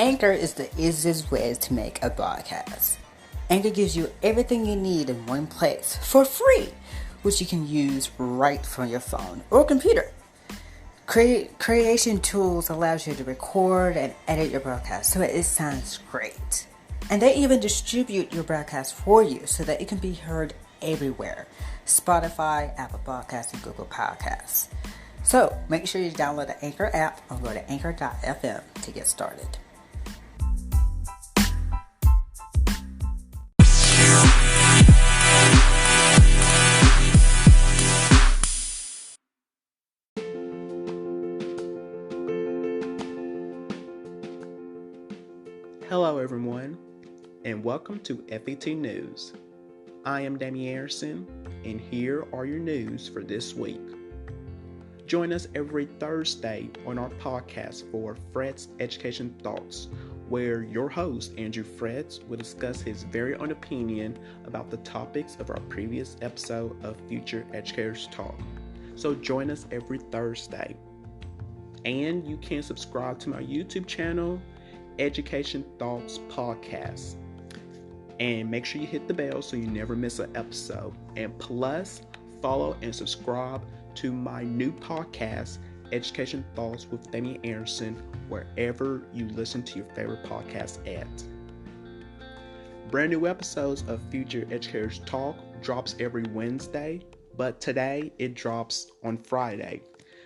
Anchor is the easiest way to make a podcast. Anchor gives you everything you need in one place for free, which you can use right from your phone or computer. Creation tools allows you to record and edit your broadcast so it sounds great. And they even distribute your broadcast for you so that it can be heard everywhere. Spotify, Apple Podcasts, and Google Podcasts. So make sure you download the Anchor app or go to anchor.fm to get started. Hello everyone, and welcome to FET News. I am Damian Anderson, and here are your news for this week. Join us every Thursday on our podcast for Frett's Education Thoughts, where your host, Andrew Frett, will discuss his very own opinion about the topics of our previous episode of Future Educators Talk. So join us every Thursday. And you can subscribe to my YouTube channel, Education Thoughts Podcast. And make sure you hit the bell so you never miss an episode. And plus, follow and subscribe to my new podcast, Education Thoughts with Damian Anderson, wherever you listen to your favorite podcast at. Brand new episodes of Future Educators Talk drops every Wednesday, but today it drops on Friday.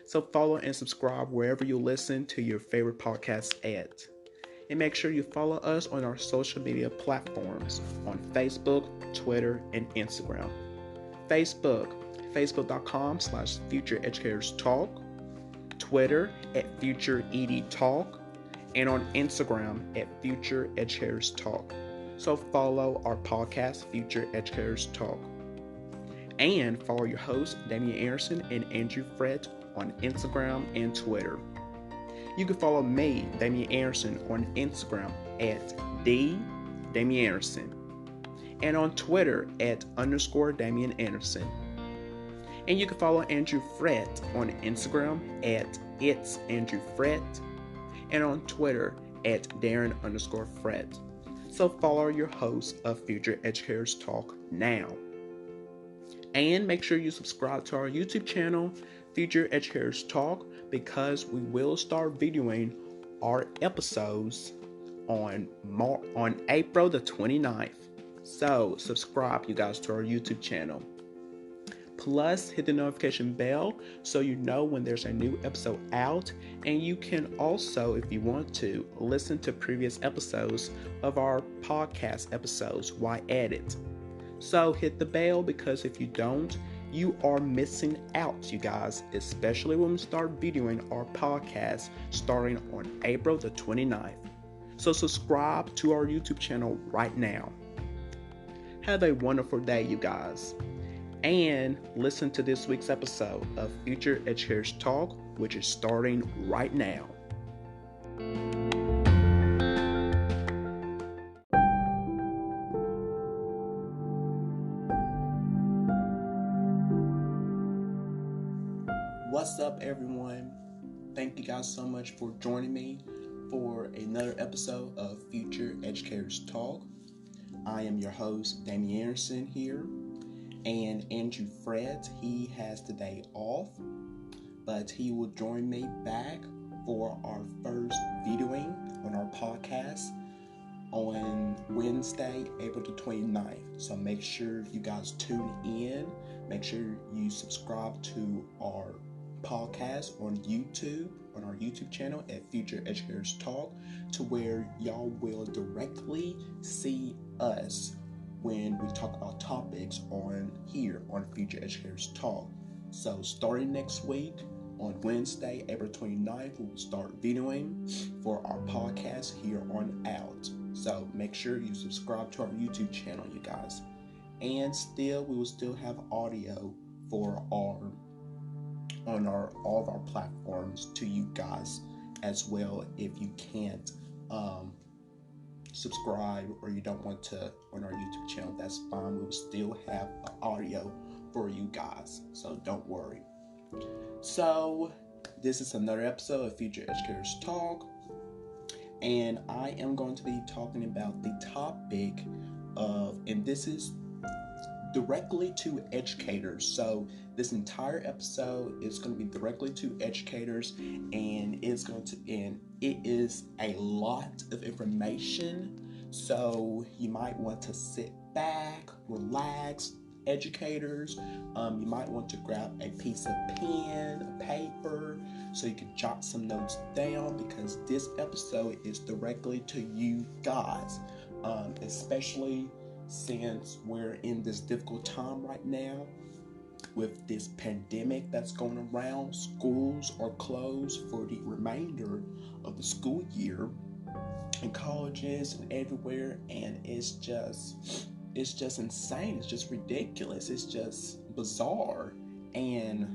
So follow and subscribe wherever you listen to your favorite podcast at. And make sure you follow us on our social media platforms on Facebook, Twitter, and Instagram. Facebook, facebook.com/Future Educators Talk, Twitter @FutureEdTalk, and on Instagram @Future Educators Talk. So follow our podcast, Future Educators Talk. And follow your hosts, Damian Anderson and Andrew Frett, on Instagram and Twitter. You can follow me, Damian Anderson, on Instagram @Damian Anderson, and on Twitter @_Damian Anderson. And you can follow Andrew Frett on Instagram @It'sAndrewFrett, and on Twitter @Darren_Frett. So follow your hosts of Future Educators Talk now. And make sure you subscribe to our YouTube channel, Future Educators Talk, because we will start videoing our episodes on April the 29th. So subscribe, you guys, to our YouTube channel. Plus, hit the notification bell so you know when there's a new episode out. And you can also, if you want to, listen to previous episodes of our podcast episodes while at it. So hit the bell, because if you don't, you are missing out, you guys, especially when we start videoing our podcast starting on April the 29th. So subscribe to our YouTube channel right now. Have a wonderful day, you guys. And listen to this week's episode of Future Educators Talk, which is starting right now. What's up, everyone? Thank you guys so much for joining me for another episode of Future Educators Talk. I am your host, Damian Anderson here, and Andrew Frett, he has today off, but he will join me back for our first videoing on our podcast on Wednesday, April the 29th. So make sure you guys tune in. Make sure you subscribe to our podcast on YouTube, on our YouTube channel @Future Educators Talk, to where y'all will directly see us when we talk about topics on here on Future Educators Talk. So starting next week on Wednesday, April 29th, we'll start videoing for our podcast here on out. So make sure you subscribe to our YouTube channel, you guys. And we will still have audio for all of our platforms to you guys as well. If you can't subscribe or you don't want to on our YouTube channel, that's fine. We will still have audio for you guys, so don't worry. So this is another episode of Future Educators Talk. and I am going to be talking about the topic of, and this is directly to educators. So this entire episode is going to be directly to educators, and it is a lot of information. So you might want to sit back, relax, educators. You might want to grab a piece of pen, a paper, so you can jot some notes down, because this episode is directly to you guys, especially since we're in this difficult time right now with this pandemic that's going around. Schools are closed for the remainder of the school year, in colleges and everywhere, and it's just insane. It's just ridiculous. It's just bizarre. And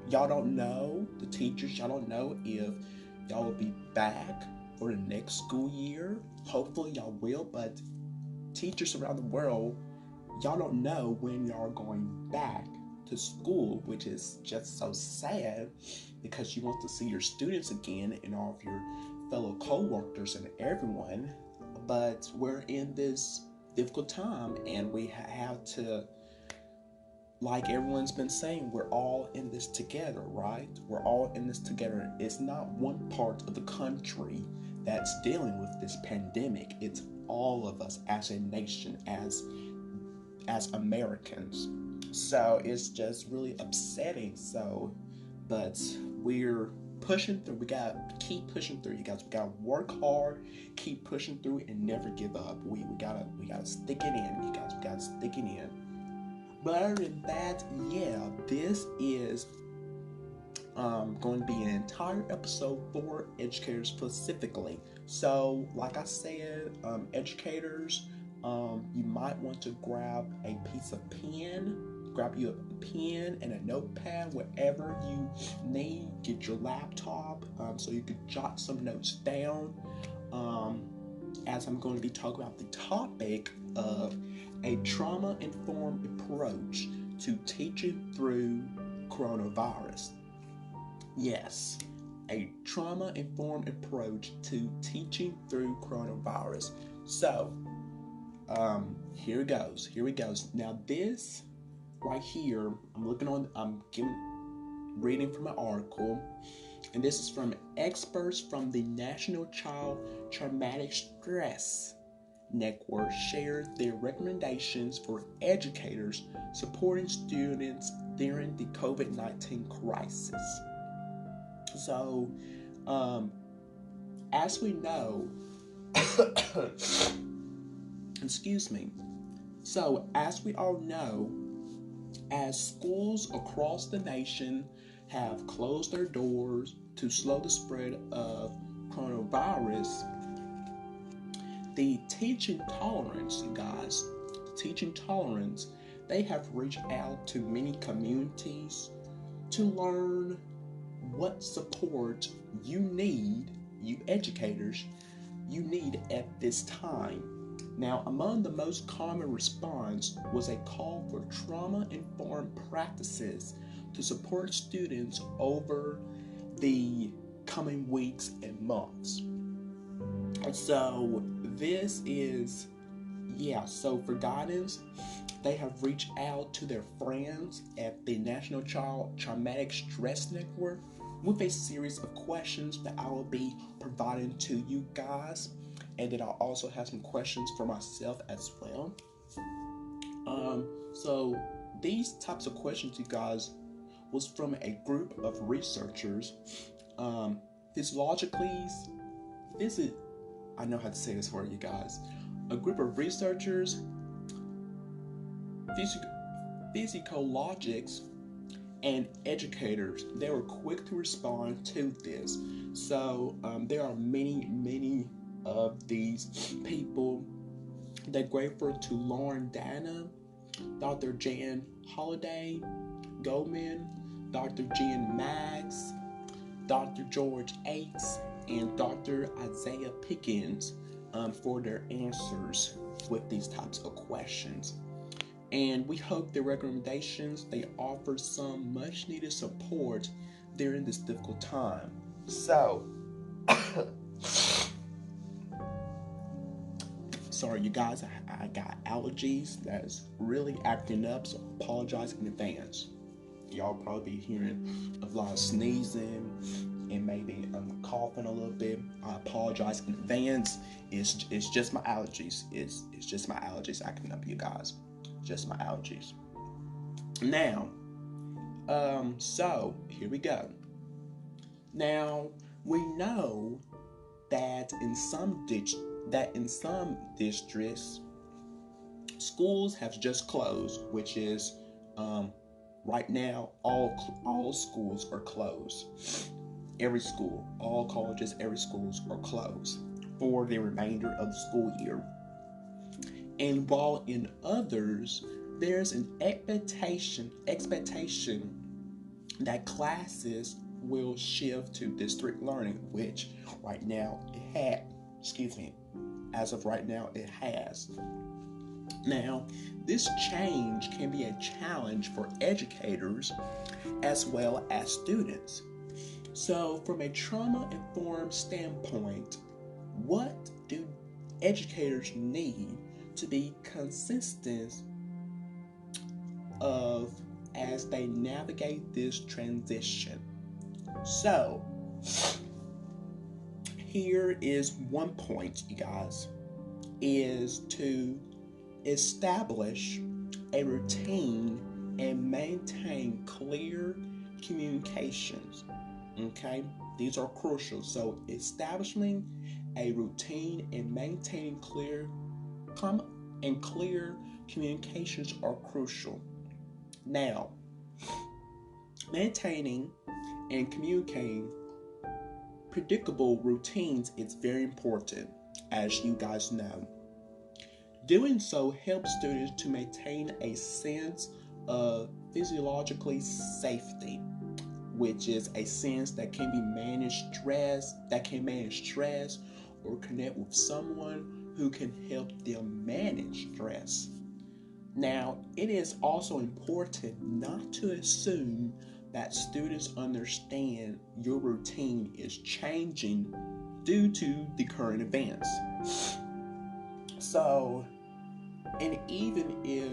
y'all don't know, the teachers, y'all don't know if y'all will be back for the next school year. Hopefully y'all will, but teachers around the world, y'all don't know when y'all are going back to school, which is just so sad, because you want to see your students again and all of your fellow co-workers and everyone. But we're in this difficult time, and we have to, like everyone's been saying, we're all in this together, right? We're all in this together. It's not one part of the country that's dealing with this pandemic. It's all of us as a nation, as Americans. So it's just really upsetting. So, but we're pushing through. We gotta keep pushing through, you guys. We gotta work hard, keep pushing through, and never give up. We gotta stick it in, you guys. We gotta stick it in. But other than that, yeah, this is going to be an entire episode for educators specifically. So, like I said, educators, you might want to grab a piece of pen, grab you a pen and a notepad, whatever you need. Get your laptop so you can jot some notes down. As I'm going to be talking about the topic of a trauma-informed approach to teaching through coronavirus. Yes, a trauma-informed approach to teaching through coronavirus. So, here it goes. Now this right here, I'm reading from an article, and this is from experts from the National Child Traumatic Stress Network shared their recommendations for educators supporting students during the COVID-19 crisis. So, as we know, excuse me. So, as we all know, as schools across the nation have closed their doors to slow the spread of coronavirus, the teaching tolerance, you guys, they have reached out to many communities to learn what support you need, you educators, you need at this time. Now, among the most common response was a call for trauma-informed practices to support students over the coming weeks and months. So this is, so for guidance, they have reached out to their friends at the National Child Traumatic Stress Network with a series of questions that I will be providing to you guys. And then I'll also have some questions for myself as well. So these types of questions, you guys, was from a group of researchers. I know how to say this word, you guys. A group of researchers, physiologists, and educators. They were quick to respond to this. So there are many of these people. They're grateful to Lauren Dana, Dr. Jan Holiday Goldman, Dr. Jen Maggs, Dr. George Aikes, and Dr. Isaiah Pickens for their answers with these types of questions. And we hope the recommendations, they offer some much needed support during this difficult time. So, Sorry, you guys, I got allergies that's really acting up, so I apologize in advance. Y'all probably be hearing a lot of sneezing and maybe coughing a little bit. I apologize in advance. It's just my allergies. It's just my allergies acting up, you guys. Just my allergies. Now, so here we go. Now we know that in some districts, schools have just closed, which is right now all schools are closed. Every school, all colleges, every schools are closed for the remainder of the school year. And while in others, there's an expectation that classes will shift to district learning, which right now as of right now it has. Now, this change can be a challenge for educators as well as students. So, from a trauma-informed standpoint, what do educators need to be consistent of as they navigate this transition? So, here is one point, you guys, is to establish a routine and maintain clear communications. Okay, these are crucial. So, establishing a routine and maintaining clear communications are crucial. Now, maintaining and communicating predictable routines is very important, as you guys know. Doing so helps students to maintain a sense of physiologically safety, which is a sense that can manage stress or connect with someone who can help them manage stress. Now, it is also important not to assume that students understand your routine is changing due to the current events. So, and even if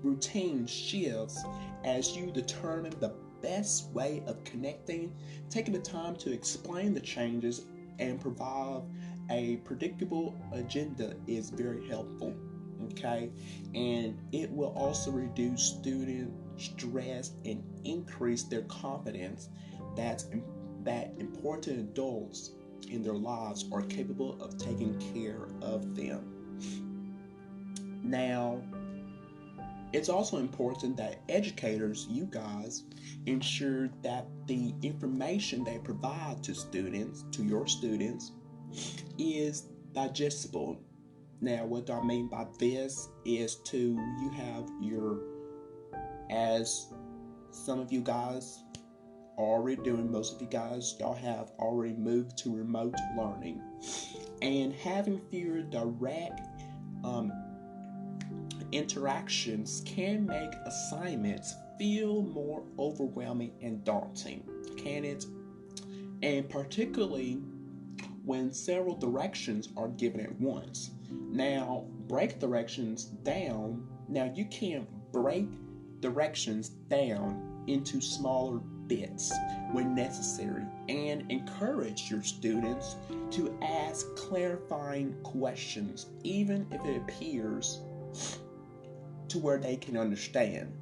routine shifts as you determine the best way of connecting, taking the time to explain the changes and provide a predictable agenda is very helpful. Okay, and it will also reduce student stress and increase their confidence that important adults in their lives are capable of taking care of them. Now, it's also important that educators, you guys, ensure that the information they provide to your students, is digestible. Now, what I mean by this is you have as some of you guys are already doing, most of you guys, y'all have already moved to remote learning. And having fewer direct interactions can make assignments feel more overwhelming and daunting, can it? And particularly when several directions are given at once. Now, you can break directions down into smaller bits when necessary and encourage your students to ask clarifying questions, even if it appears to where they can understand.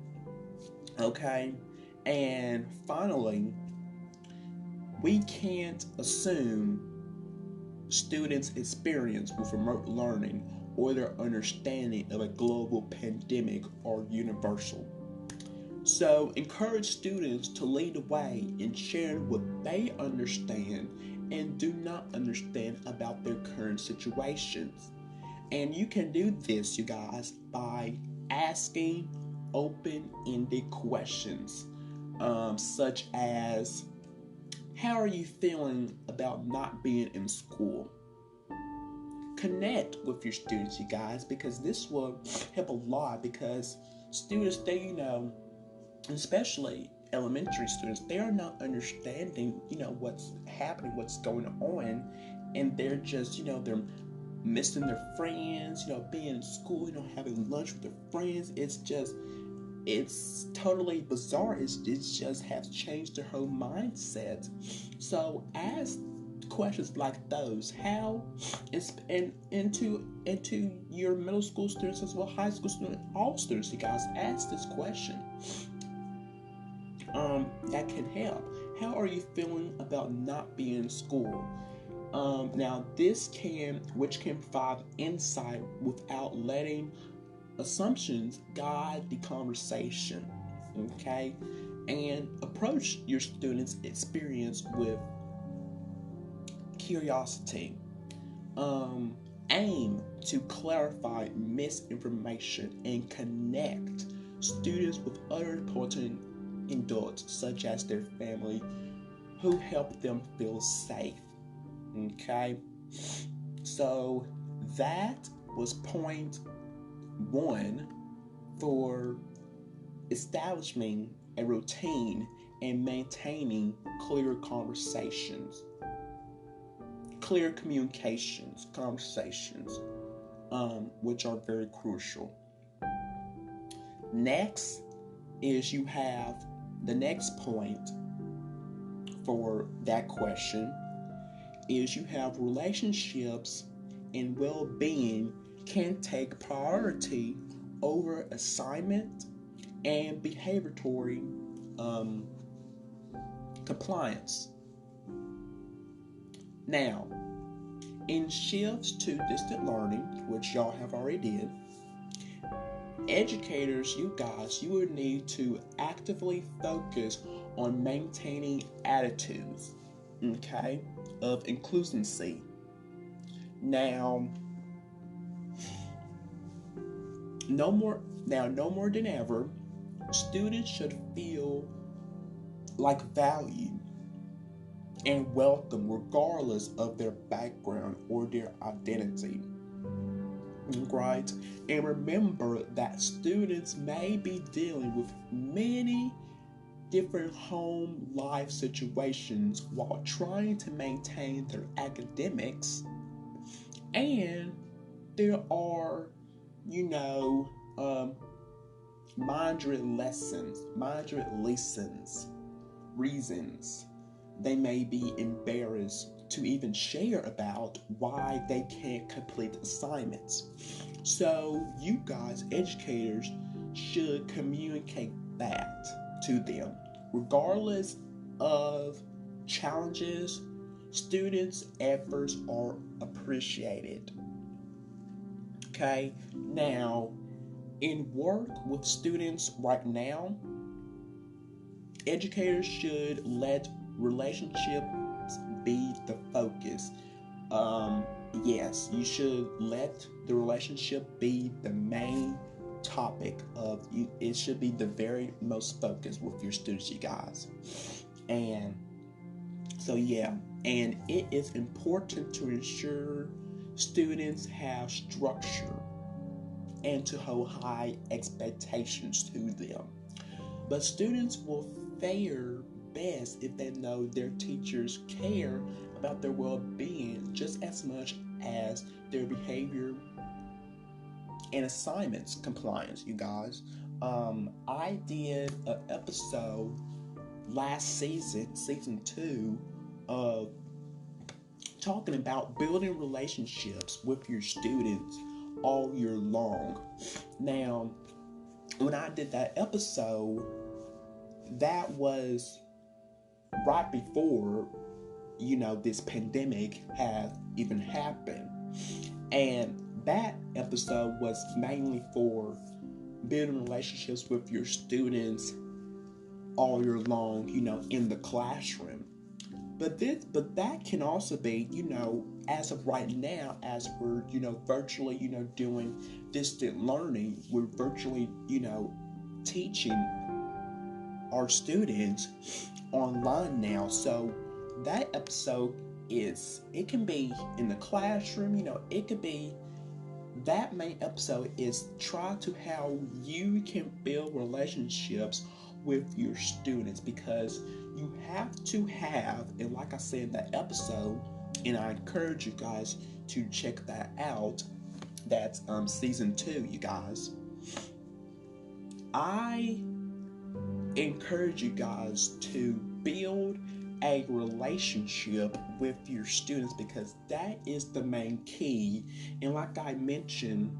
Okay? And finally, we can't assume students' experience with remote learning or their understanding of a global pandemic are universal. So, encourage students to lead the way in sharing what they understand and do not understand about their current situations. And you can do this, you guys, by asking open-ended questions, such as, how are you feeling about not being in school? Connect with your students, you guys, because this will help a lot, because students, especially elementary students, they are not understanding, what's happening, what's going on, and they're just, missing their friends, being in school, having lunch with their friends. It's totally bizarre. It just has changed their whole mindset. So ask questions like those. How is and into your middle school students as well, high school students, all students, you guys, ask this question. That can help. How are you feeling about not being in school? Now which can provide insight without letting assumptions guide the conversation. Okay, and approach your students' experience with curiosity. Aim to clarify misinformation and connect students with other important adults, such as their family, who help them feel safe. Okay, so that was point 1 for establishing a routine and maintaining clear conversations, clear conversations, which are very crucial. Next is you have the next point for that question is you have relationships and well-being can take priority over assignment and behavioral compliance. Now, in shifts to distant learning, which y'all have already did, educators, you guys, you would need to actively focus on maintaining attitudes, okay, of inclusivity. Now, no more than ever, students should feel like valued and welcome regardless of their background or their identity. Right? And remember that students may be dealing with many different home life situations while trying to maintain their academics, and there are moderate reasons they may be embarrassed to even share about why they can't complete assignments. So you guys, educators, should communicate that to them. Regardless of challenges, students' efforts are appreciated. Okay, now in work with students right now, educators should let relationships be the focus. Yes, you should let the relationship be the main topic of you. It should be the very most focus with your students, you guys. And so and it is important to ensure students have structure and to hold high expectations to them. But students will fare best if they know their teachers care about their well-being just as much as their behavior and assignments compliance, you guys. I did an episode last season 2, of talking about building relationships with your students all year long. Now, when I did that episode, that was right before this pandemic had even happened, and that episode was mainly for building relationships with your students all year long, in the classroom. But that can also be, as of right now, as we're, virtually, doing distant learning, we're virtually, teaching our students online now. So that episode it can be in the classroom, it could be, that main episode is try to how you can build relationships with your students, because you have to have, and like I said in that episode, And I encourage you guys to check that out. That's season 2, you guys. I encourage you guys to build a relationship with your students, because that is the main key. And like I mentioned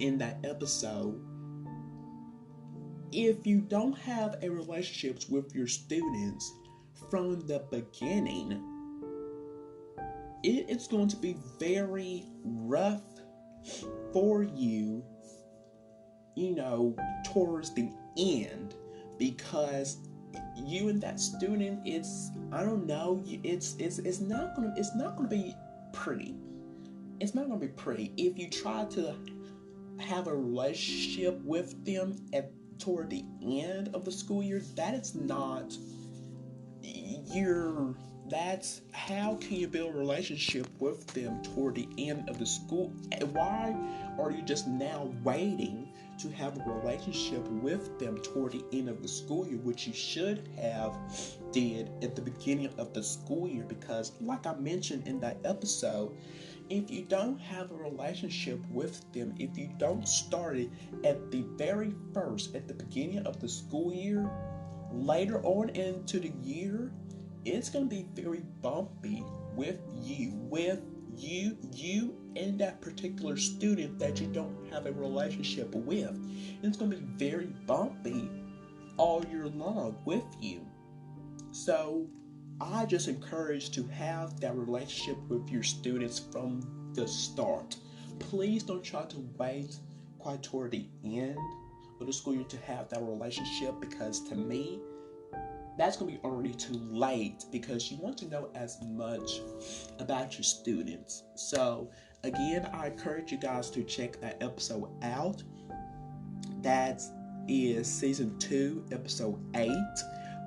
in that episode, if you don't have a relationship with your students from the beginning, it's going to be very rough for you, towards the end, because you and that student, it's not gonna be pretty. It's not gonna be pretty if you try to have a relationship with them toward the end of the school year. That is not that's how can you build a relationship with them toward the end of the school? Why are you just now waiting to have a relationship with them toward the end of the school year, which you should have did at the beginning of the school year? Because like I mentioned in that episode, if you don't have a relationship with them, if you don't start it at the very first, at the beginning of the school year, later on into the year, it's going to be very bumpy with you and that particular student that you don't have a relationship with. It's going to be very bumpy all year long with you. So I just encourage to have that relationship with your students from the start. Please don't try to wait quite toward the end of the school year to have that relationship, because to me, that's going to be already too late, because you want to know as much about your students. So again, I encourage you guys to check that episode out. That is season 2, episode 8,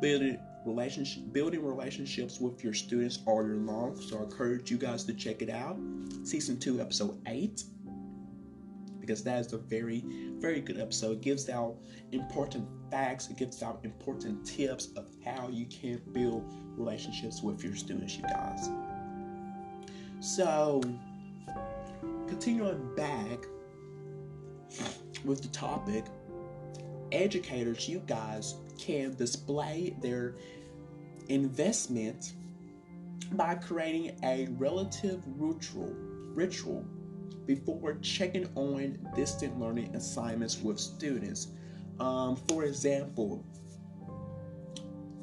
building relationships with your students all year long. So I encourage you guys to check it out. Season 2, episode 8. Because that is a very, very good episode. It gives out important facts. It gives out important tips of how you can build relationships with your students, you guys. So, continuing back with the topic, educators, you guys can display their investment by creating a relative ritual before checking on distant learning assignments with students. For example,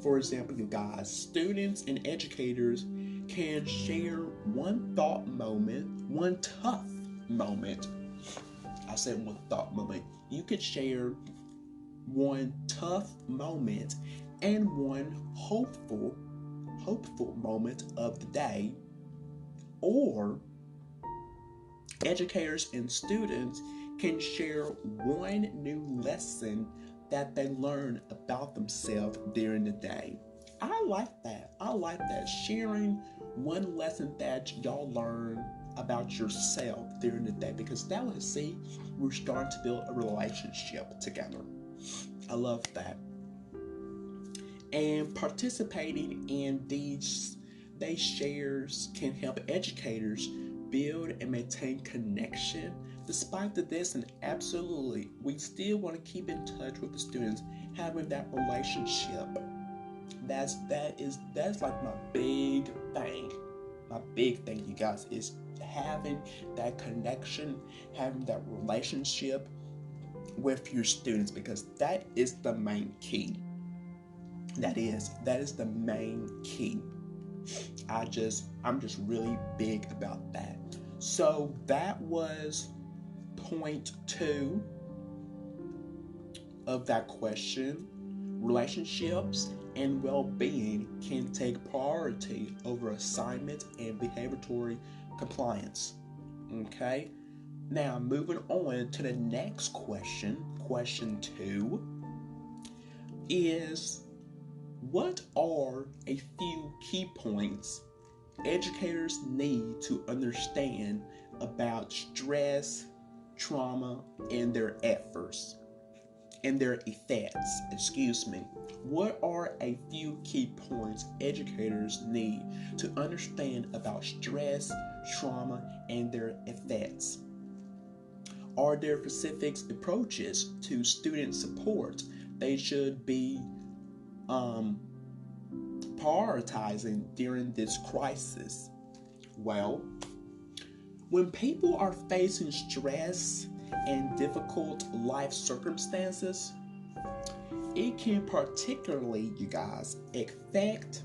you guys, students and educators can share one tough moment. I said one thought moment. You could share one tough moment and one hopeful moment of the day, or educators and students can share one new lesson that they learn about themselves during the day. I like that. Sharing one lesson that y'all learn about yourself during the day, because that will see we're starting to build a relationship together. I love that. And participating in these shares can help educators build and maintain connection despite the distance. Absolutely, we still want to keep in touch with the students, having that relationship. That's like my big thing. My big thing, you guys, is having that connection, having that relationship with your students, because that is the main key. That is the main key. I'm just really big about that. So that was point 2 of that question. Relationships and well-being can take priority over assignment and behavioral compliance. Okay? Now, moving on to the next question. Question 2 is, what are a few key points educators need to understand about stress, trauma, and their efforts? and their effects. What are a few key points educators need to understand about stress, trauma, and their effects? Are there specific approaches to student support they should be prioritizing during this crisis? Well, when people are facing stress and difficult life circumstances, it can particularly, you guys, affect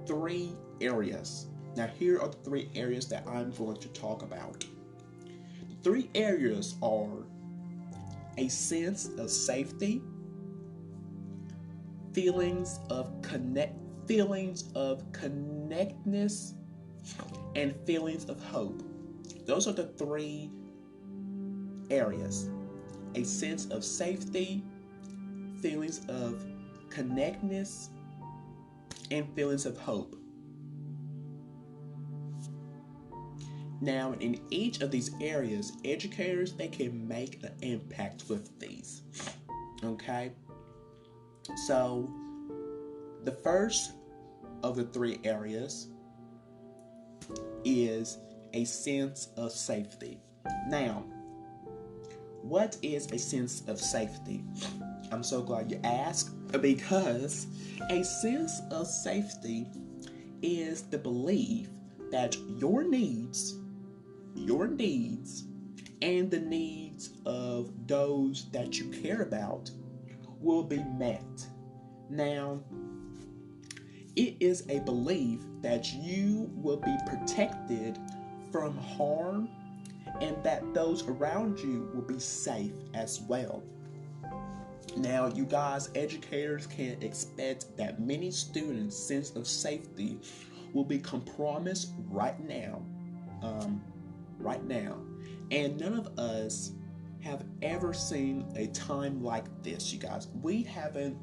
three areas. Now, here are the three areas that I'm going to talk about. The three areas are a sense of safety, feelings of connectedness, and feelings of hope. Those are the three areas. A sense of safety, feelings of connectedness, and feelings of hope. Now, in each of these areas, educators, they can make an impact with these. Okay? So, the first of the three areas is a sense of safety. Now, what is a sense of safety? I'm so glad you asked, because a sense of safety is the belief that your needs, and the needs of those that you care about will be met. Now, it is a belief that you will be protected from harm and that those around you will be safe as well. Now, you guys, educators can expect that many students' sense of safety will be compromised right now. And none of us have ever seen a time like this, you guys. We haven't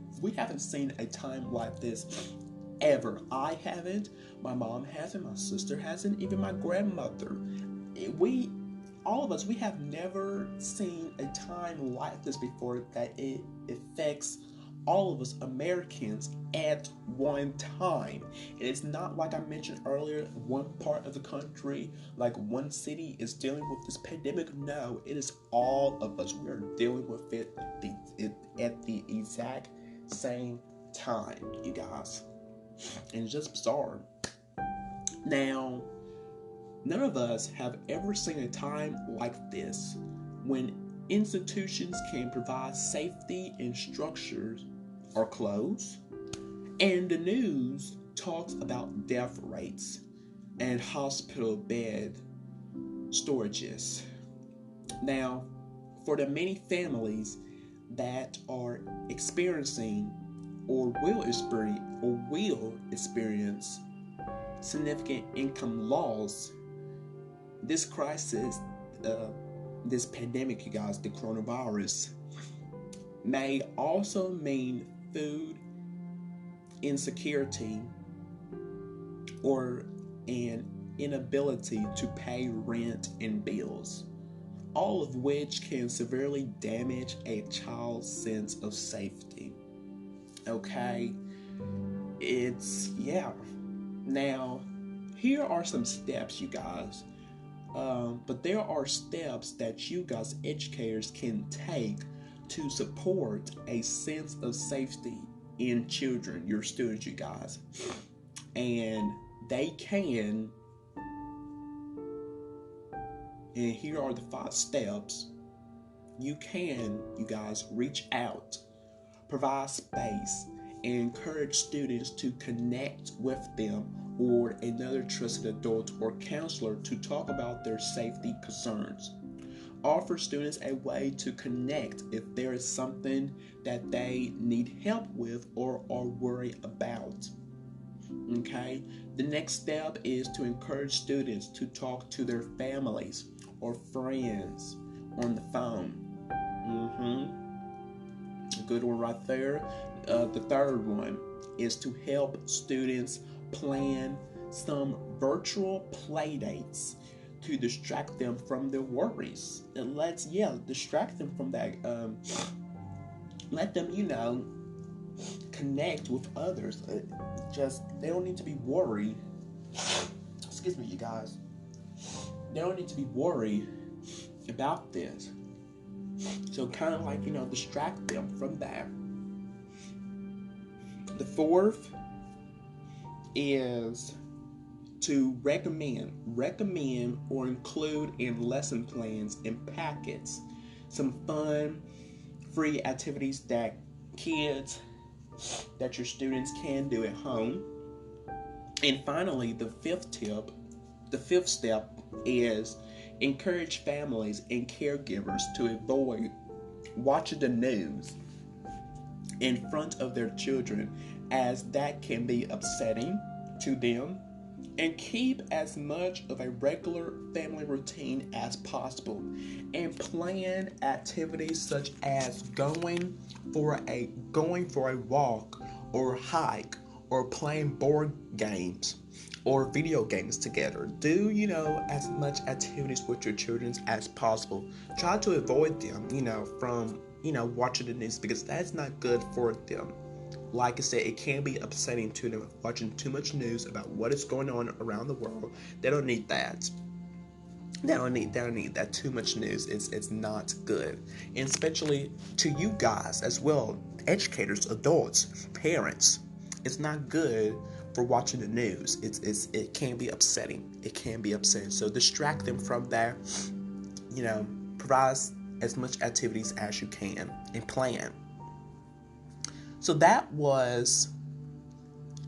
seen a time like this ever. I haven't, my mom hasn't, my sister hasn't, even my grandmother. All of us, we have never seen a time like this before, that it affects all of us Americans at one time. It is not like I mentioned earlier, one part of the country, like one city is dealing with this pandemic. No, it is all of us. We are dealing with it at the exact same time, you guys. And it's just bizarre. Now, none of us have ever seen a time like this when institutions can provide safety and structures are closed, and the news talks about death rates and hospital bed storages. Now, for the many families that are experiencing or will experience significant income loss, this crisis, this pandemic, you guys, the coronavirus, may also mean food insecurity or an inability to pay rent and bills, all of which can severely damage a child's sense of safety. Okay? Now, here are some steps, you guys. But there are steps that you guys, educators, can take to support a sense of safety in children, your students, you guys. And here are the 5 steps. You guys, reach out, provide space, and encourage students to connect with them or another trusted adult or counselor to talk about their safety concerns. Offer students a way to connect if there is something that they need help with or are worried about. Okay? The next step is to encourage students to talk to their families or friends on the phone. A good one right there. The third one is to help students plan some virtual play dates to distract them from their worries. And distract them from that let them, connect with others. They don't need to be worried. Excuse me, you guys. They don't need to be worried about this. So kind of like, distract them from that. The fourth is to recommend or include in lesson plans and packets some fun, free activities that your students can do at home. And finally, the fifth step is encourage families and caregivers to avoid watching the news in front of their children, as that can be upsetting to them, and keep as much of a regular family routine as possible, and plan activities such as going for a walk or hike, or playing board games or video games together. Do as much activities with your children as possible. Try to avoid them from watching the news, because that's not good for them. Like I said, it can be upsetting to them watching too much news about what is going on around the world. They don't need that. They don't need that too much news. It's not good. And especially to you guys as well, educators, adults, parents. It's not good for watching the news. It can be upsetting. It can be upsetting. So distract them from that. Provide as much activities as you can and plan. So that was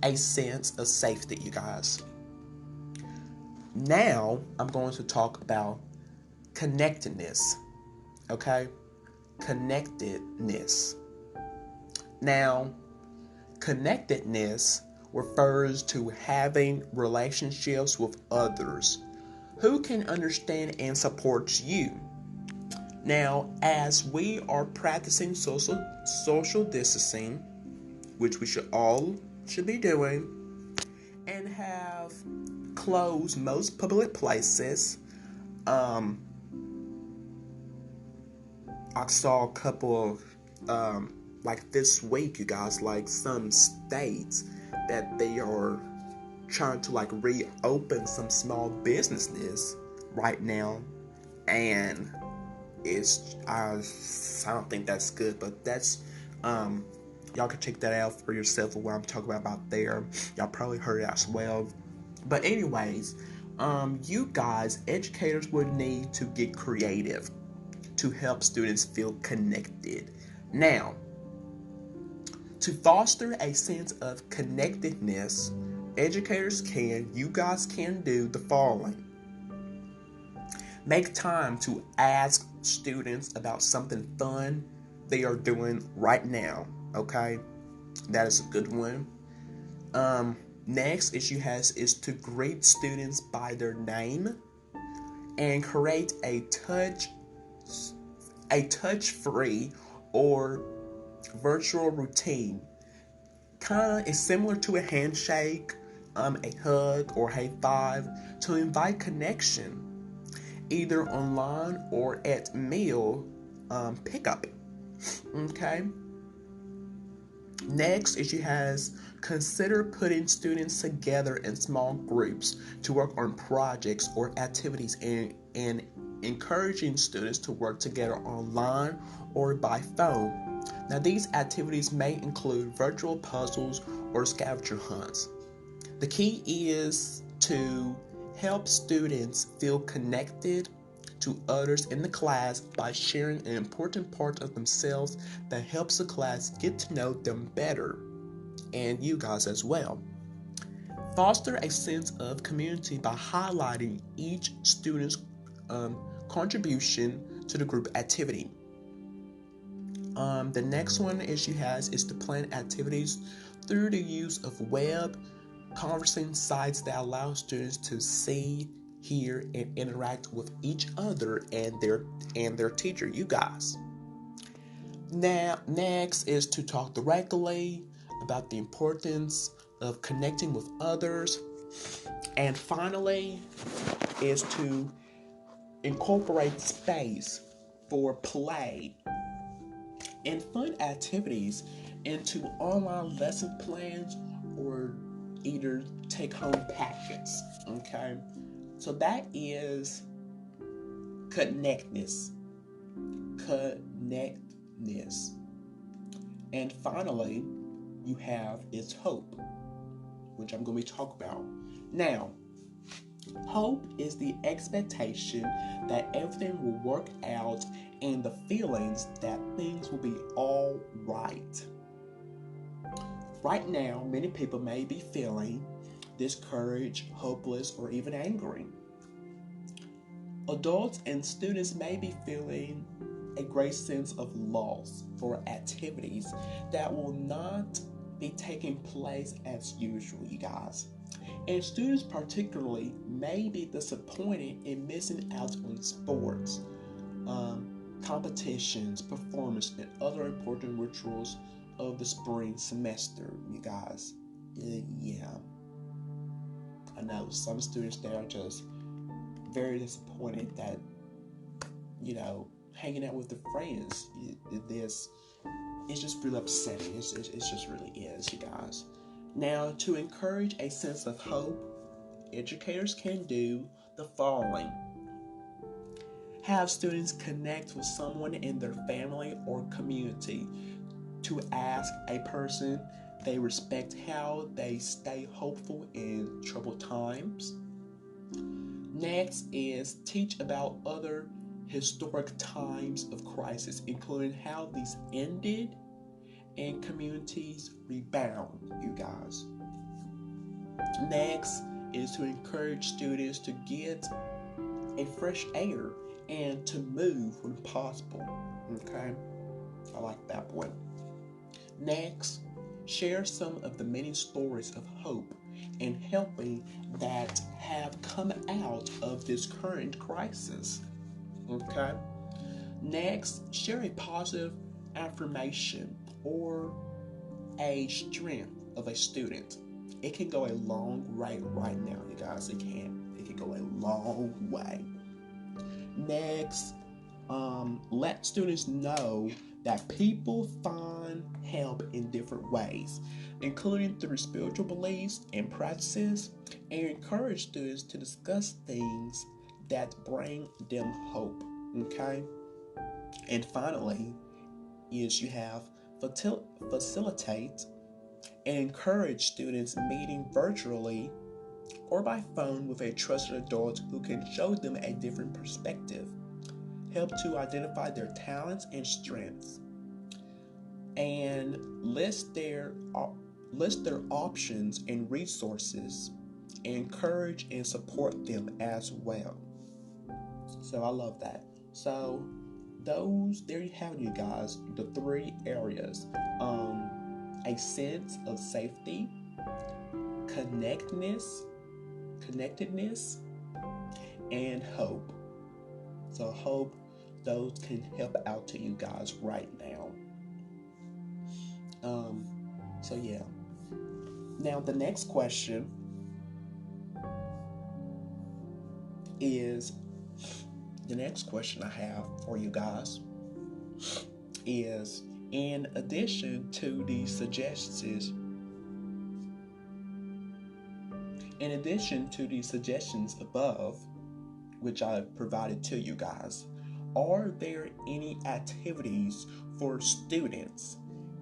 a sense of safety, you guys. Now I'm going to talk about connectedness. Okay? Connectedness. Now, connectedness refers to having relationships with others who can understand and support you. Now, as we are practicing social distancing, which we should be doing, and have closed most public places, I saw a couple of like this week, you guys, like some states that they are trying to like reopen some small businesses right now, and I don't think that's good, but that's y'all can check that out for yourself, what I'm talking about there. Y'all probably heard it as well. But anyways, you guys, educators, would need to get creative to help students feel connected. Now, to foster a sense of connectedness, you guys can do the following. Make time to ask students about something fun they are doing right now. Okay? That is a good one. Next issue is to greet students by their name and create a touch-free or virtual routine. Kind of is similar to a handshake, a hug, or high five to invite connection, either online or at meal pickup. Okay. Next issue has consider putting students together in small groups to work on projects or activities, and encouraging students to work together online or by phone. Now, these activities may include virtual puzzles or scavenger hunts. The key is to help students feel connected to others in the class by sharing an important part of themselves that helps the class get to know them better, and you guys as well. Foster a sense of community by highlighting each student's contribution to the group activity. The next one issue has is to plan activities through the use of web conferencing sites that allow students to see, hear, and interact with each other and their teacher, you guys. Now, next is to talk directly about the importance of connecting with others. And finally is to incorporate space for play and fun activities into online lesson plans or either take home packets. Okay, so that is connectness. Connectness. And finally, you have is hope, which I'm going to be talking about. Now, hope is the expectation that everything will work out and the feelings that things will be all right. Right now, many people may be feeling discouraged, hopeless, or even angry. Adults and students may be feeling a great sense of loss for activities that will not be taking place as usual, you guys. And students particularly may be disappointed in missing out on sports, competitions, performance, and other important rituals of the spring semester, you guys. Yeah. I know some students, they are just very disappointed that, hanging out with their friends, it's just really upsetting. It's just really is, you guys. Now, to encourage a sense of hope, educators can do the following. Have students connect with someone in their family or community to ask a person they respect how they stay hopeful in troubled times. Next is teach about other historic times of crisis, including how these ended and communities rebound, you guys. Next is to encourage students to get a fresh air and to move when possible. Okay, I like that one. Next, share some of the many stories of hope and helping that have come out of this current crisis. Okay. Next, share a positive affirmation or a strength of a student. It can go a long way right now, you guys. It can go a long way. Next, let students know that people find help in different ways, including through spiritual beliefs and practices, and encourage students to discuss things that bring them hope. Okay? And finally, is you have facilitate and encourage students meeting virtually or by phone with a trusted adult who can show them a different perspective, help to identify their talents and strengths, and list their options and resources, and encourage and support them as well. So I love that. So there you have it, you guys, the three areas. A sense of safety, connectedness, and hope. So hope those can help out to you guys right now. So yeah. Now the next question I have for you guys is, in addition to the suggestions above, which I provided to you guys, are there any activities for students,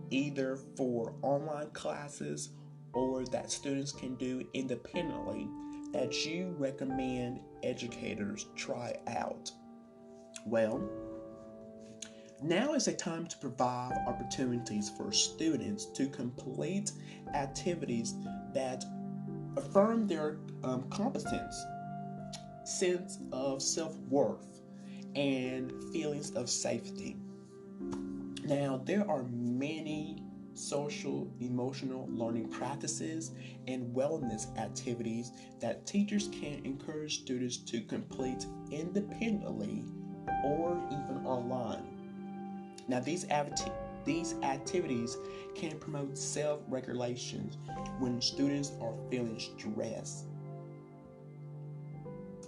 either for online classes or that students can do independently, that you recommend educators try out? Well, now is a time to provide opportunities for students to complete activities that affirm their competence, sense of self-worth, and feelings of safety. Now, there are many social emotional learning practices and wellness activities that teachers can encourage students to complete independently or even online. Now, these activities can promote self-regulation when students are feeling stressed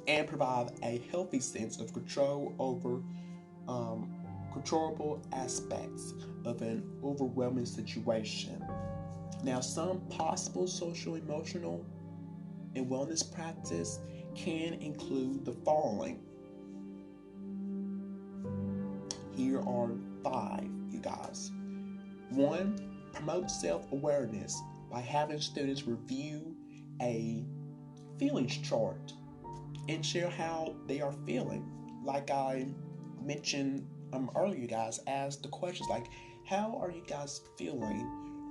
and provide a healthy sense of control over controllable aspects of an overwhelming situation. Now, some possible social, emotional, and wellness practice can include the following. Here are 5, you guys. 1, promote self-awareness by having students review a feelings chart and share how they are feeling. Like I mentioned earlier, guys, ask the questions like, how are you guys feeling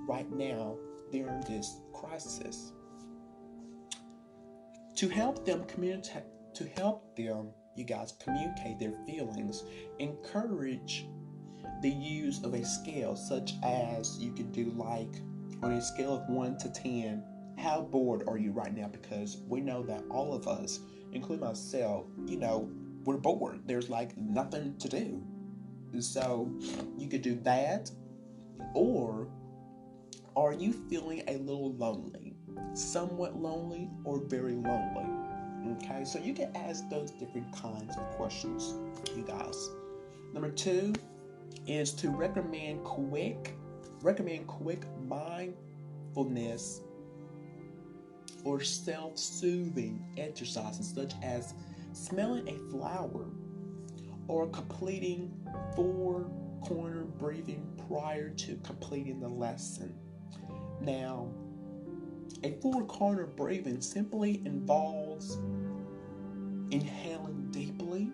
right now during this crisis? To help them you guys communicate their feelings, encourage the use of a scale, such as you can do like on a scale of 1 to 10, how bored are you right now? Because we know that all of us, including myself, we're bored. There's like nothing to do. So you could do that. Or are you feeling a little lonely, somewhat lonely, or very lonely? Okay, so you can ask those different kinds of questions, you guys. Number 2 is to recommend quick mindfulness or self-soothing exercises, such as smelling a flower or completing 4-corner breathing prior to completing the lesson. Now, a 4-corner breathing simply involves inhaling deeply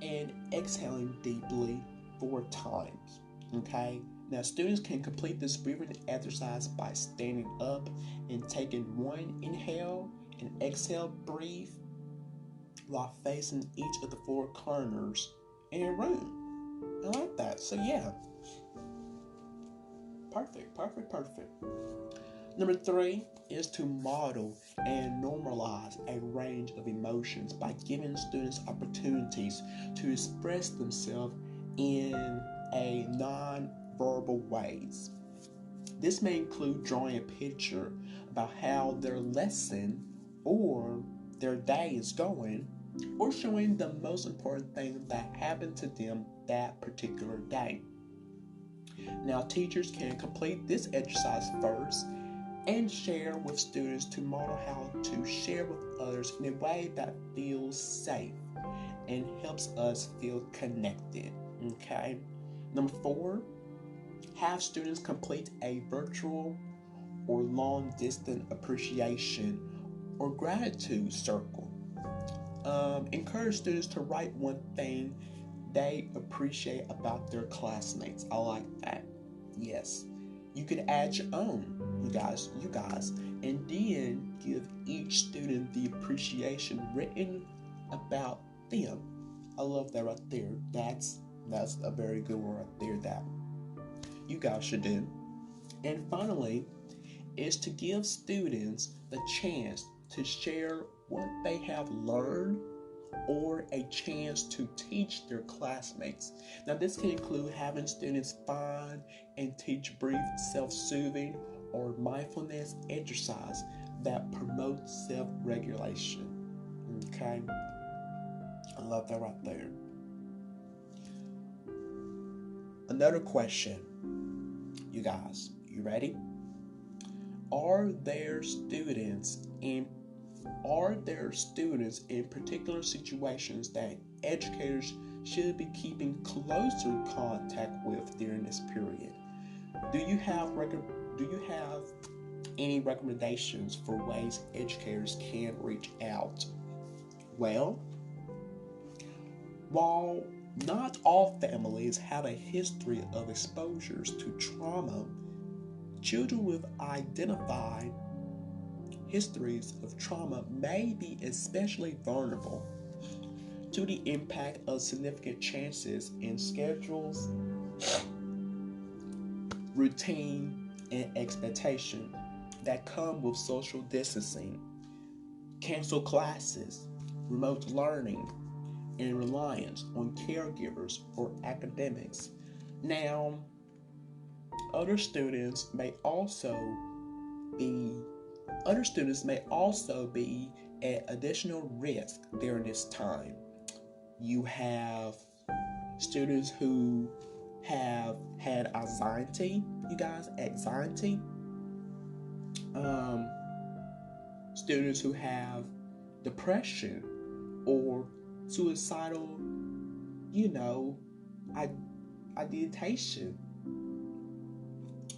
and exhaling deeply 4 times. Okay? Now, students can complete this breathing exercise by standing up and taking 1 inhale and exhale breathe while facing each of the 4 corners in a room. I like that. So, yeah. Perfect. Number 3 is to model and normalize a range of emotions by giving students opportunities to express themselves in a non-verbal ways. This may include drawing a picture about how their lesson or their day is going, or showing the most important thing that happened to them that particular day. Now, teachers can complete this exercise first and share with students to model how to share with others in a way that feels safe and helps us feel connected. Okay. Number 4, have students complete a virtual or long distance appreciation or gratitude circle. Encourage students to write one thing they appreciate about their classmates. I like that. Yes. You can add your own, you guys, and then give each student the appreciation written about them. I love that right there. That's a very good one right there that you guys should do. And finally, is to give students the chance to share what they have learned or a chance to teach their classmates. Now, this can include having students find and teach brief self-soothing or mindfulness exercise that promote self-regulation. Okay? I love that right there. Another question, you guys, you ready? Are there students in particular situations that educators should be keeping closer contact with during this period? Do you have any recommendations for ways educators can reach out? Well, while not all families have a history of exposures to trauma, children with identified histories of trauma may be especially vulnerable to the impact of significant changes in schedules, routine, and expectation that come with social distancing, canceled classes, remote learning, and reliance on caregivers or academics. Now, other students may also be at additional risk during this time. You have students who have had anxiety, you guys, anxiety, students who have depression or suicidal, ideation,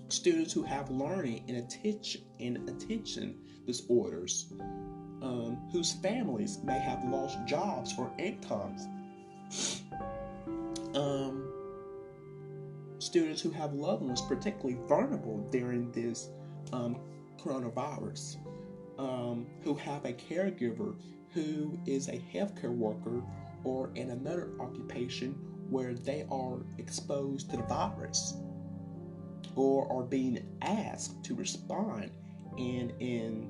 students who have learning and attention disorders, whose families may have lost jobs or incomes, students who have loved ones particularly vulnerable during this coronavirus, who have a caregiver who is a healthcare worker or in another occupation where they are exposed to the virus or are being asked to respond in an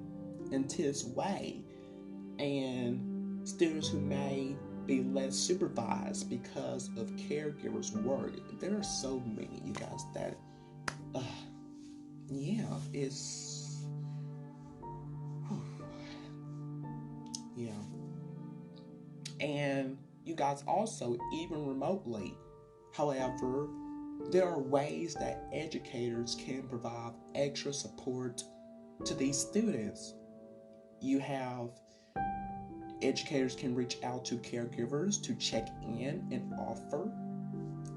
intense way, and students who may be less supervised because of caregivers' work. There are so many, you guys, that it's yeah. And you guys, also, even remotely, however, there are ways that educators can provide extra support to these students. Educators can reach out to caregivers to check in and offer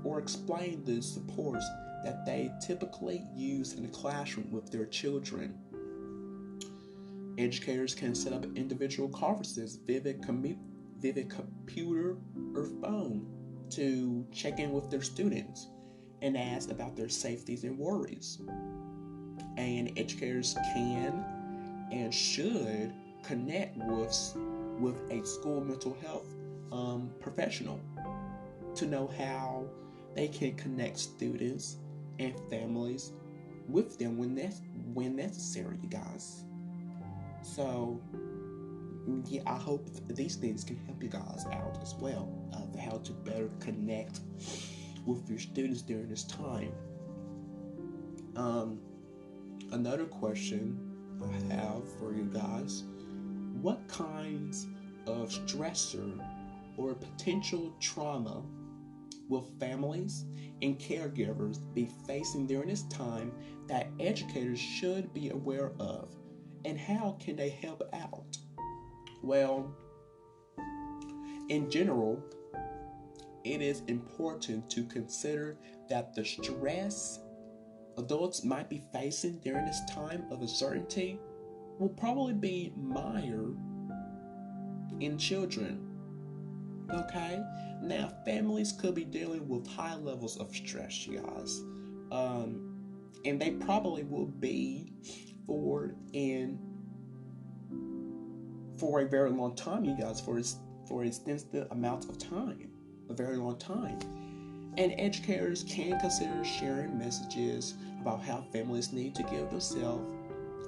or explain the supports that they typically use in the classroom with their children. Educators can set up individual conferences via computer or phone to check in with their students and ask about their safeties and worries. And educators can and should connect with a school mental health professional to know how they can connect students and families with them when necessary, you guys. So, I hope these things can help you guys out as well, how to better connect with your students during this time. Another question I have for you guys: what kinds of stressor or potential trauma will families and caregivers be facing during this time that educators should be aware of, and how can they help out? Well, in general, it is important to consider that the stress adults might be facing during this time of uncertainty will probably be milder in children. Okay? Now, families could be dealing with high levels of stress, you guys. And they probably will be for a very long time, you guys, for extensive amounts of time, a very long time. And educators can consider sharing messages about how families need to give themselves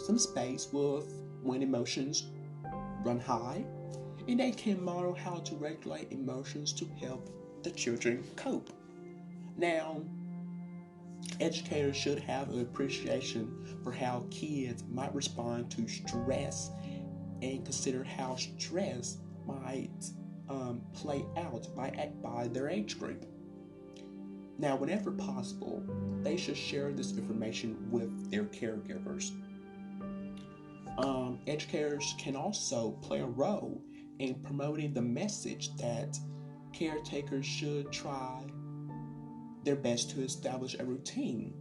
some space when emotions run high, and they can model how to regulate emotions to help the children cope. Now, educators should have an appreciation for how kids might respond to stress and consider how stress might play out by their age group. Now, whenever possible, they should share this information with their caregivers. Educators can also play a role in promoting the message that caretakers should try their best to establish a routine,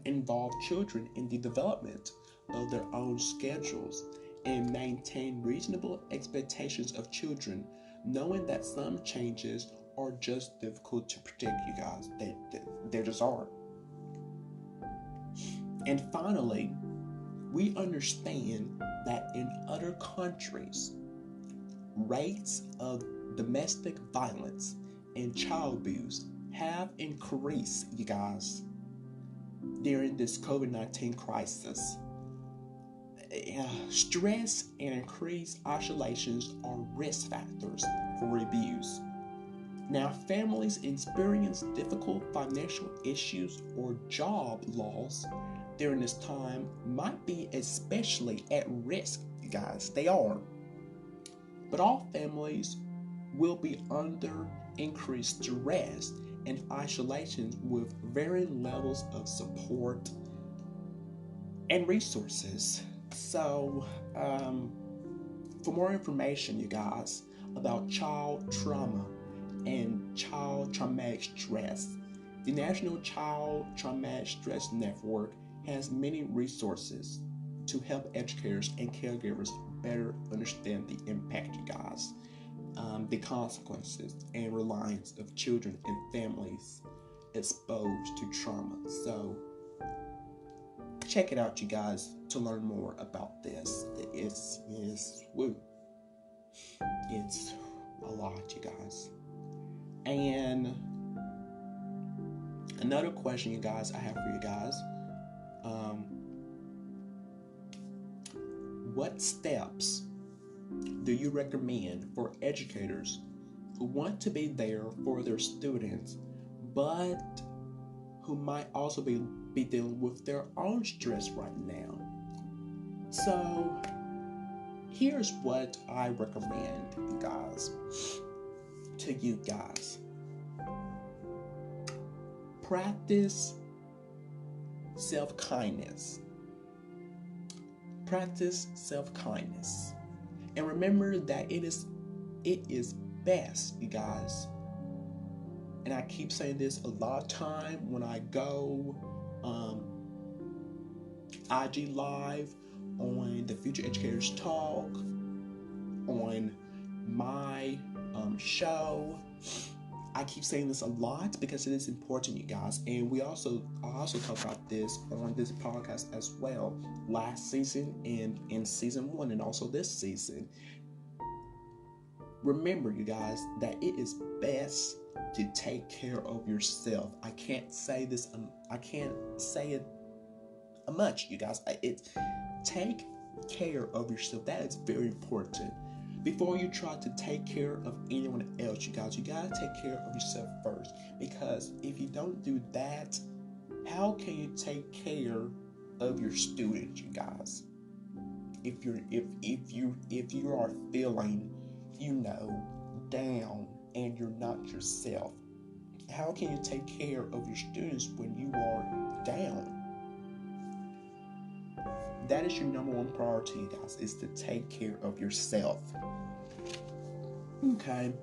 involve children in the development of their own schedules, and maintain reasonable expectations of children, knowing that some changes are just difficult to predict, you guys. They just are. And finally, we understand that in other countries, rates of domestic violence and child abuse have increased, you guys, during this COVID-19 crisis. Stress and increased isolations are risk factors for abuse. Now, families experience difficult financial issues or job loss during this time might be especially at risk, you guys. They are. But all families will be under increased stress and isolation with varying levels of support and resources. So, for more information, you guys, about child trauma and child traumatic stress, the National Child Traumatic Stress Network has many resources to help educators and caregivers better understand the impact, you guys, the consequences and reliance of children and families exposed to trauma. So, check it out, you guys, to learn more about this. It's a lot, you guys. And another question, you guys, I have for you guys. What steps do you recommend for educators who want to be there for their students, but who might also be dealing with their own stress right now? So, here's what I recommend, you guys, to you guys. Practice self-kindness. Practice self-kindness. And remember that it is best, you guys. And I keep saying this a lot of time when I go IG Live, on the Future Educators Talk, on my show. I keep saying this a lot because it is important, you guys. And I also talk about this on this podcast as well, last season and in season 1 and also this season. Remember, you guys, that it is best to take care of yourself. I can't say this. I can't say it much, you guys. Take care of yourself. That is very important. Before you try to take care of anyone else, you guys, you gotta take care of yourself first. Because if you don't do that, how can you take care of your students, you guys? If you are feeling, down and you're not yourself, how can you take care of your students when you are down? That is your number one priority, you guys, is to take care of yourself. Okay.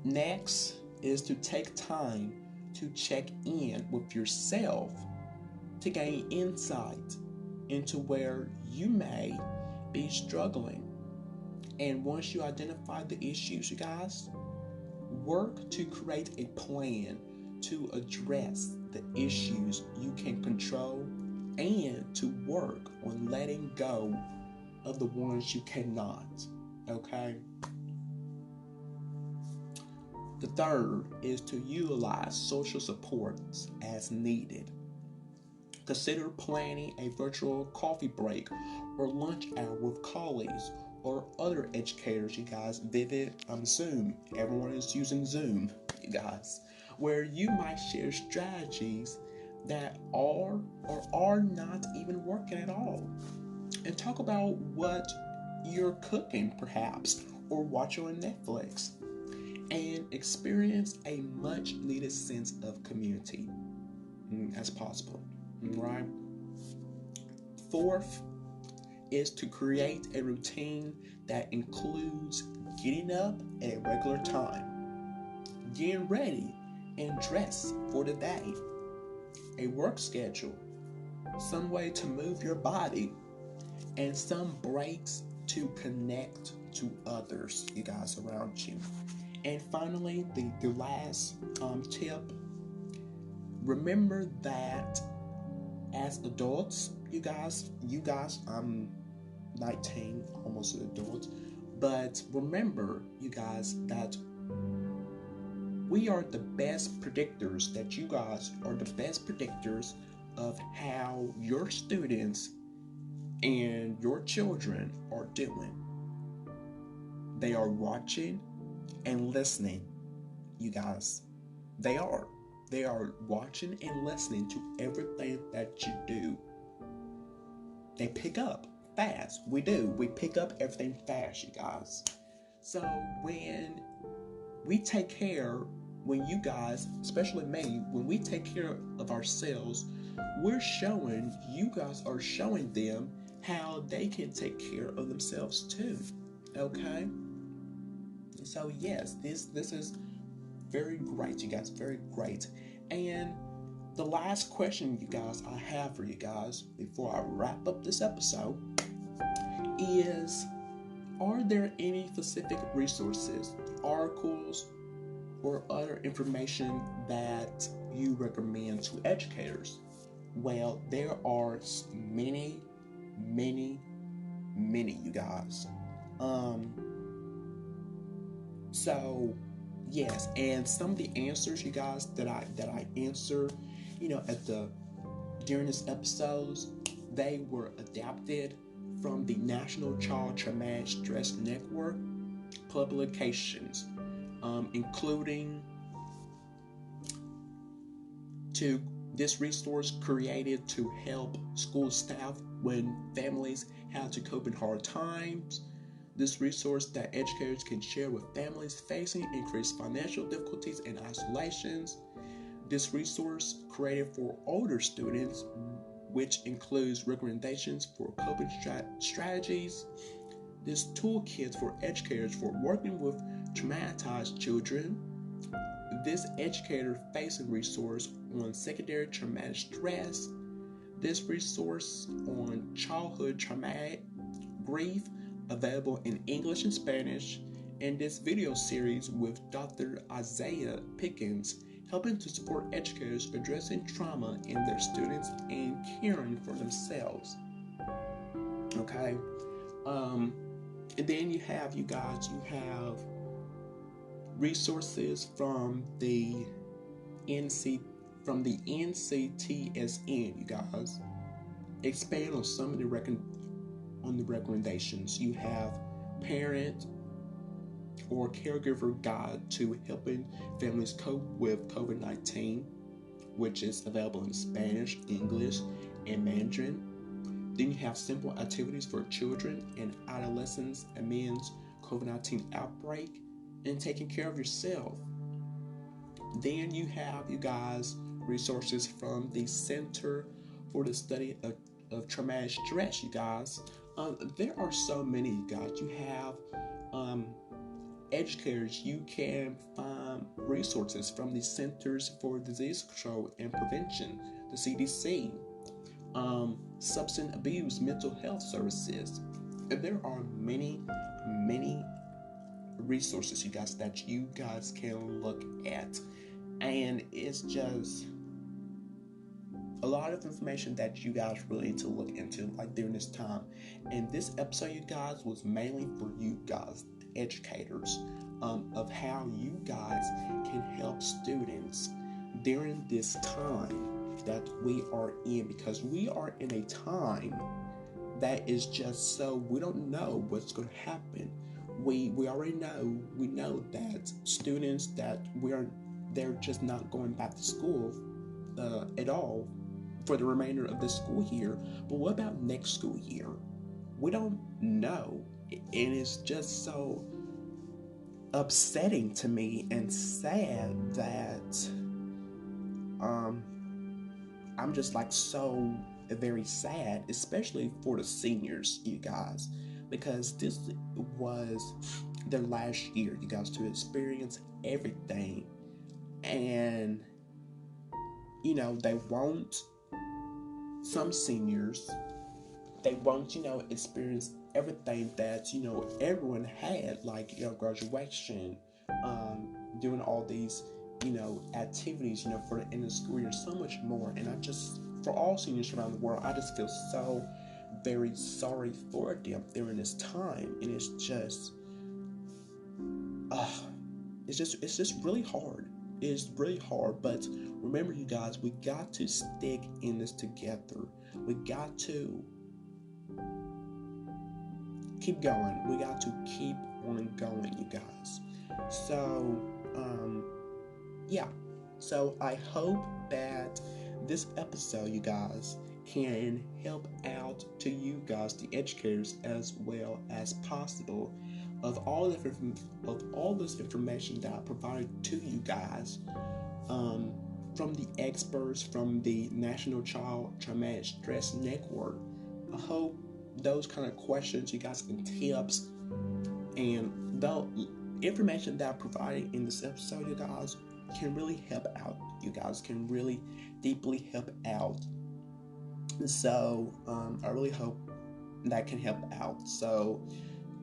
Next is to take time to check in with yourself to gain insight into where you may be struggling. And once you identify the issues, you guys, work to create a plan to address the issues you can control and to work on letting go of the ones you cannot. Okay? The third is to utilize social supports as needed. Consider planning a virtual coffee break or lunch hour with colleagues or other educators, you guys. Visit Zoom. Everyone is using Zoom, you guys, where you might share strategies that are or are not even working at all. And talk about what you're cooking, perhaps, or watching on Netflix. And experience a much needed sense of community as possible. Right? Fourth is to create a routine that includes getting up at a regular time, getting ready and dressed for the day, a work schedule, some way to move your body, and some breaks to connect to others, you guys, around you. And finally, the last tip, remember that as adults, you guys, I'm 19, almost an adult, but remember, you guys, that we are the best predictors, that you guys are the best predictors of how your students and your children are doing. They are watching and listening, you guys. They are watching and listening to everything that you do. They pick up fast. We pick up everything fast, you guys. So when we take care, when you guys, especially me, when we take care of ourselves, you guys are showing them how they can take care of themselves too. Okay? So yes, this is very great, you guys, very great. And the last question, you guys, I have for you guys before I wrap up this episode is, are there any specific resources, articles, or other information that you recommend to educators? Well, there are many, you guys. So yes, and some of the answers, you guys, that I answer, during this episodes, they were adapted from the National Child Traumatic Stress Network publications, including to this resource created to help school staff when families have to cope in hard times. This resource that educators can share with families facing increased financial difficulties and isolations. This resource created for older students, which includes recommendations for coping strategies. This toolkit for educators for working with traumatized children. This educator-facing resource on secondary traumatic stress. This resource on childhood traumatic grief, available in English and Spanish. And this video series with Dr. Isaiah Pickens, helping to support educators addressing trauma in their students and caring for themselves. Okay? And then you have resources from the NCTSN, you guys. Expand on some of the recommendations. You have parent or caregiver guide to helping families cope with COVID-19, which is available in Spanish, English, and Mandarin. Then you have simple activities for children and adolescents amidst COVID-19 outbreak and taking care of yourself. Then you have, you guys, resources from the Center for the Study of Traumatic Stress, you guys. There are so many, you guys. You have educators. You can find resources from the Centers for Disease Control and Prevention, the CDC, substance abuse, mental health services. And there are many resources, you guys, that you guys can look at. And it's just a lot of information that you guys really need to look into, like, during this time. And this episode, you guys, was mainly for you guys, educators, of how you guys can help students during this time that we are in, because we are in a time that is just so, we don't know what's going to happen. We already know, we know that students that they're just not going back to school at all for the remainder of this school year. But what about next school year? We don't know. And it's just so upsetting to me and sad that I'm just like so very sad, especially for the seniors, you guys, because this was their last year, you guys, to experience everything. And some seniors, they won't experience everything that everyone had, like graduation, doing all these activities for the end of the school year, so much more. And for all seniors around the world, I just feel so very sorry for them during this time. And it's just really hard. It's really hard. But remember, you guys, we got to stick in this together. We got to keep going. We got to keep on going, you guys. So so I hope that this episode, you guys, can help out to you guys, the educators, as well as possible. of all this information that I provided to you guys, from the experts, from the National Child Traumatic Stress Network, I hope those kind of questions, you guys, and tips, and the information that I provided in this episode, you guys, can really help out. You guys can really deeply help out. So I really hope that can help out. So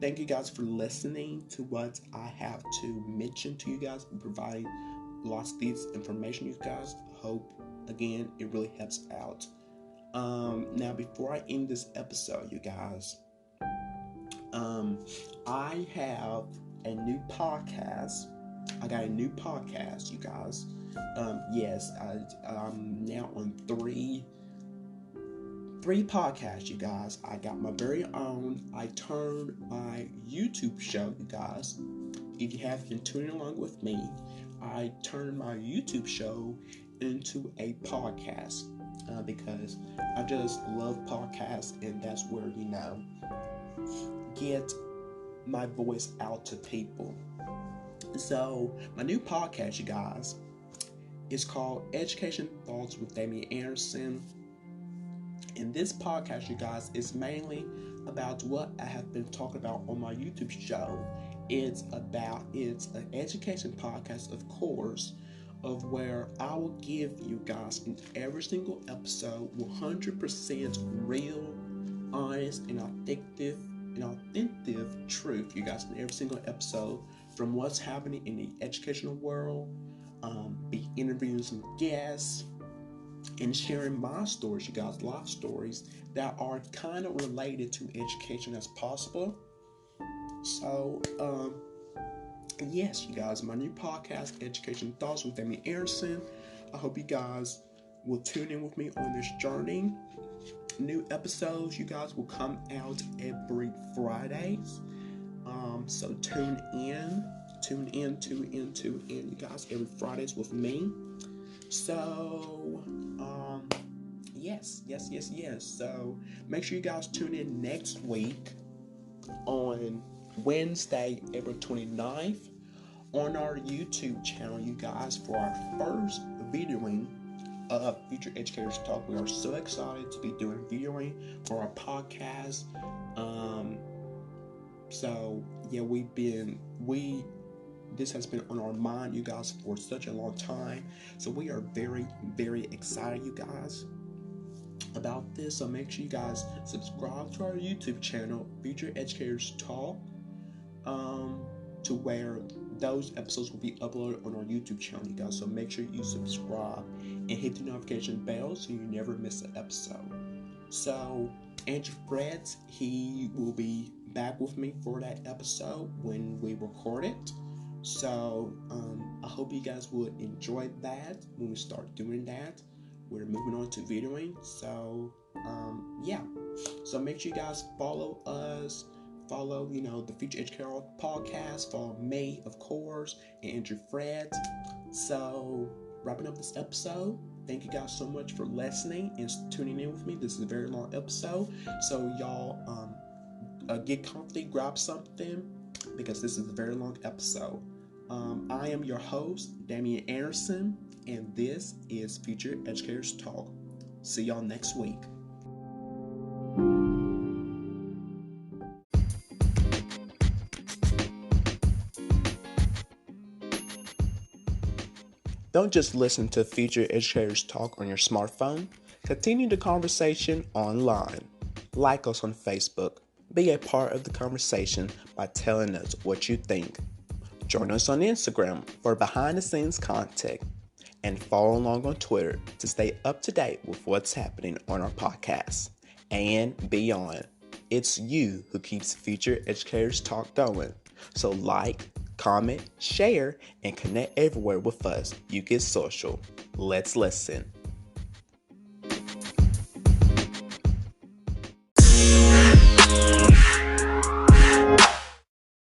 thank you guys for listening to what I have to mention to you guys and providing lots of these information, you guys. Hope again it really helps out. Now before I end this episode, you guys, I have a new podcast. I got a new podcast, you guys. Yes, I'm now on three podcasts, you guys. I got my very own. I turned my YouTube show, you guys. If you have been tuning along with me, I turned my YouTube show into a podcast because I just love podcasts, and that's where, get my voice out to people. So my new podcast, you guys, is called Education Thoughts with Damian Anderson. And this podcast, you guys, is mainly about what I have been talking about on my YouTube show. It's an education podcast, of course, of where I will give you guys in every single episode 100% real, honest, and authentic truth, you guys, in every single episode, from what's happening in the educational world, be interviewing some guests, and sharing my stories, you guys, life stories that are kind of related to education as possible. So, yes, you guys, my new podcast, Education Thoughts with Damian Anderson. I hope you guys will tune in with me on this journey. New episodes, you guys, will come out every Fridays. So tune in, you guys, every Fridays with me. So, yes. So make sure you guys tune in next week on Wednesday, April 29th, on our YouTube channel, you guys, for our first videoing of Future Educators Talk. We are so excited to be doing videoing for our podcast. So yeah, this has been on our mind, you guys, for such a long time. So we are very, very excited, you guys, about this. So make sure you guys subscribe to our YouTube channel, Future Educators Talk, to where those episodes will be uploaded on our YouTube channel, you guys. So make sure you subscribe and hit the notification bell so you never miss an episode. So Frett, he will be back with me for that episode when we record it. So I hope you guys would enjoy that when we start doing that. We're moving on to videoing. So yeah. So make sure you guys follow us. Follow, the Future Educator Podcast. Follow me, of course, and Frett. So wrapping up this episode. Thank you guys so much for listening and tuning in with me. This is a very long episode. So y'all get comfy, grab something, because this is a very long episode. I am your host, Damian Anderson, and this is Future Educators Talk. See y'all next week. Don't just listen to Future Educators Talk on your smartphone. Continue the conversation online. Like us on Facebook. Be a part of the conversation by telling us what you think. Join us on Instagram for behind-the-scenes content. And follow along on Twitter to stay up to date with what's happening on our podcast and beyond. It's you who keeps Future Educators Talk going. So like, comment, share, and connect everywhere with us. You get social. Let's listen.